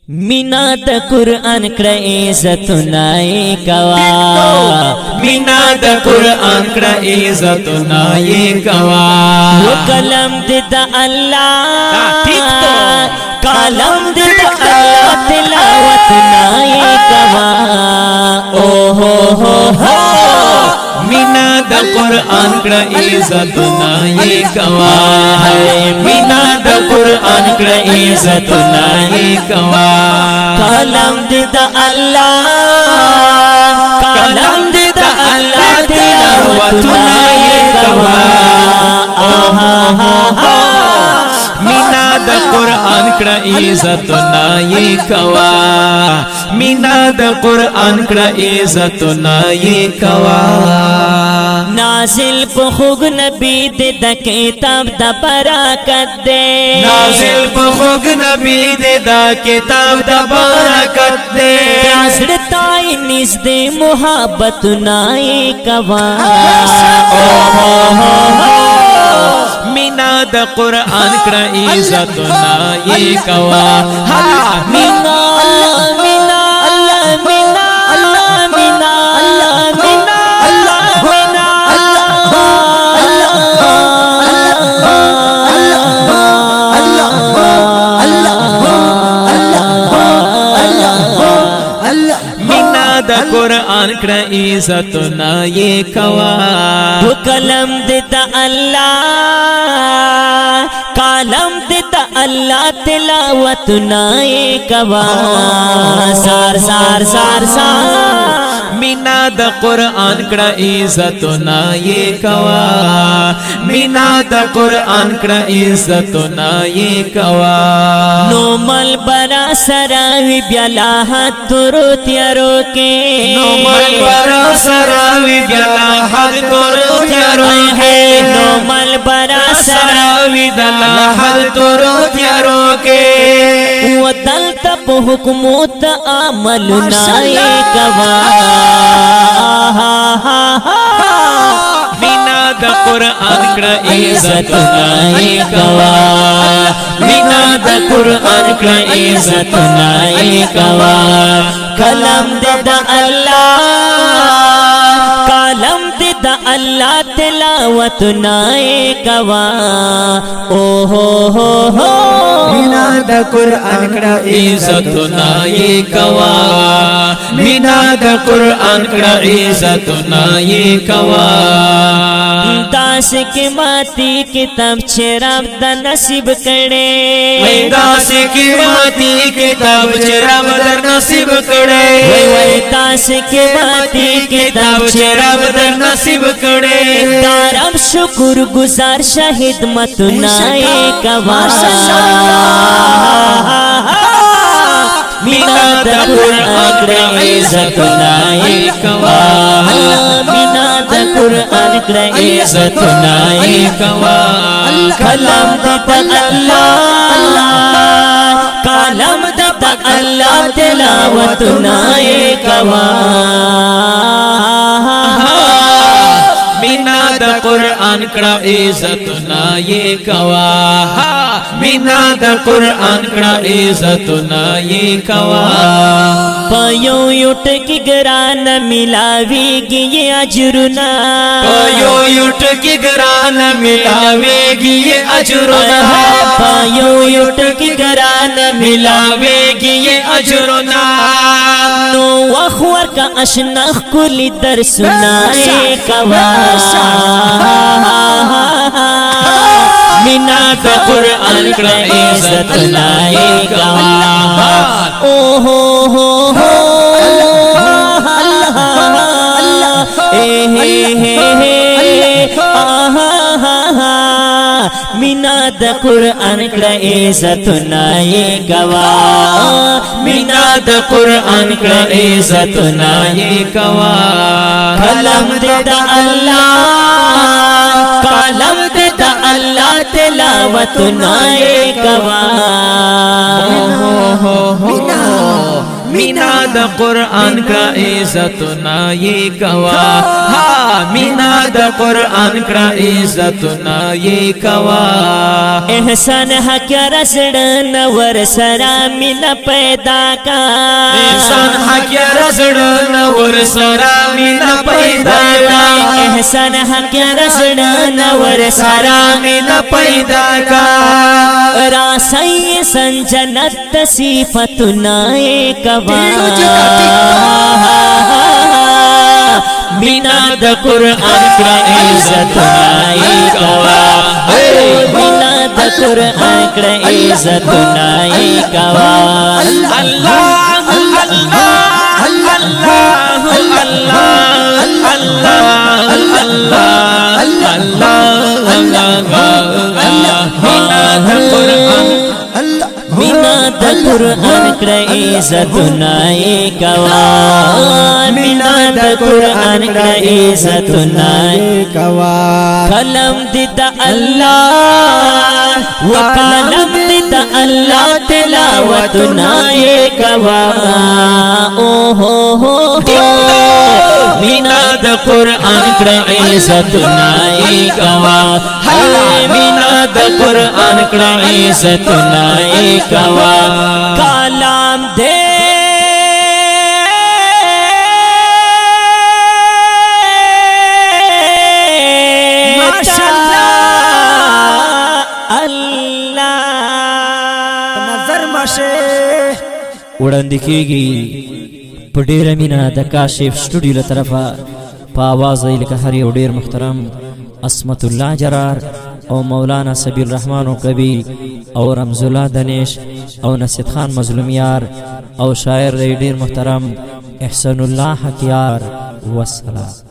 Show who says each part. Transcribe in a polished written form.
Speaker 1: मीना द कुरआन क्र इज्जत नाए कवा
Speaker 2: मीना द कुरआन क्र इज्जत नाए कवा
Speaker 1: वो कलम दे द अल्लाह कलम दे द अल्लाह तिलावत नाए कवा ओ हो
Speaker 2: मीना द कुरआन क्र इज्जत नाए कवा मीना द कुरआन क्र इज्जत नाए कवा
Speaker 1: कलम दे द अल्लाह कलम दे द अल्लाह तिलावत नाए कवा
Speaker 2: मीना द कुरआन क्र इज्जत नाए कवा मीना द कुरआन क्र इज्जत नाए कवा
Speaker 1: नाजिल पुखुग नबी दे द किताब द बरकत दे
Speaker 2: नाजिल पुखुग नबी दे द किताब द बरकत दे
Speaker 1: रासड़ताई निस दे मोहब्बत नाए कवा
Speaker 2: मीना द कुरआन क्र इज्जत नाए कवा
Speaker 1: मीना मीना मीना मीना मीना
Speaker 2: मीना द कुरआन क्र इज्जत नाए कवा
Speaker 1: वो कलम दे द अल्लाह कलम दे द अल्लाह तिलावत नाए कवा सार सार सार सार
Speaker 2: मीना द कुरआन क्र इज्जत नाए कवा मीना द कुरआन क्र इज्जत नाए कवा
Speaker 1: नोमल बरा सरावी ब्याला हाथ तुरो त्यारो के
Speaker 2: नोमल बरा सरावी ब्याला हाथ तुरो त्यारो है
Speaker 1: नोमल बरा
Speaker 2: सरावी दला हाथ तुरो त्यारो के
Speaker 1: वो दल तब हुकूमत अमल नाए कवा
Speaker 2: मीना द कुरआन क्र इज्जत नाए कवा मीना द कुरआन क्र इज्जत नाए कवा
Speaker 1: कलम दे द अल्लाह कलम दे द अल्लाह तिलावत नाए कवा ओ हो
Speaker 2: मीना द कुरआन क्र इज्जत नाए कवा मीना द कुरआन क्र इज्जत नाए कवा
Speaker 1: दास के माती किताब छेराब द नसीब करे
Speaker 2: दास की माती किताब छेराब द नसीब करे
Speaker 1: दास के माती
Speaker 2: किताब छेराब द नसीब करे
Speaker 1: तारब शुक्र गुजार शहीद मत नाए कवा
Speaker 2: मीना द कुरआन क्र इज्जत नाए कवा
Speaker 1: मीना द कुरआन क्र
Speaker 2: इज्जत नाए कवा
Speaker 1: कलम दे द अल्लाह कलम दे द अल्लाह तिलावत नाए कवा
Speaker 2: मीना द कुरआन क्र इज्जत नाए कवा मीना द कुरआन क्र इज्जत नाए कवा
Speaker 1: पयो युट की गरान मिलावेगी ये अजरुना
Speaker 2: पयो युट की गरान मिलावेगी ये अजरुना
Speaker 1: पयो युट की गरान
Speaker 2: मिलावेगी ये अजरुना
Speaker 1: नो अखवर का अशनख कुली दर सुनाए कवा
Speaker 2: मीना द कुरआन क्र इज्जत नाए कवा
Speaker 1: ओ हो मीना द कुरआन क्र इज्जत नाए कवा
Speaker 2: मीना द कुरआन क्र इज्जत नाए कवा
Speaker 1: कलम दे द अल्लाह कलम दे द अल्लाह तिलावत नाए कवा
Speaker 2: مینا د قرآن کړه عزتنا یې کوا ها مینا د قرآن کړه عزتنا یې کوا
Speaker 1: احسان حق رسړن ور سره مینا پیدا کا
Speaker 2: احسان حق رسړن ور سره مینا پیدا کا
Speaker 1: احسان حق رسړن ور سره
Speaker 2: مینا پیدا کا
Speaker 1: راسی سن جنت صفتنا کوا
Speaker 2: مینا د قرآن کړه عزتنا یې کوا
Speaker 1: مینا د قرآن کړه عزتنا یې کوا
Speaker 2: الله الله الله
Speaker 1: مینا د قرآن کړه عزتنا یې کوا مینا د قرآن کړه عزتنا یې
Speaker 3: کوا
Speaker 1: کلم دې د الله وکلم دې د الله تلاوتنا یې کوا او هو هو
Speaker 2: مینا د قرآن کړه عزتنا یې کوا مینا د قرآن کړه عزتنا یې کوا
Speaker 1: کلام دے ماشاءاللہ اللہ
Speaker 3: نظر مشه
Speaker 1: وړاندې کېږي په ډېره مینه د کاشف سټوډیو له طرفه په آواز یې لکه هر یو ډېر محترم عصمت الله جرار او مولانا سبیل الرحمن کبی او رمز الله دنیش او نصیحت خان مظلومیار او شاعر دی ډېر محترم احسان الله حکیار والسلام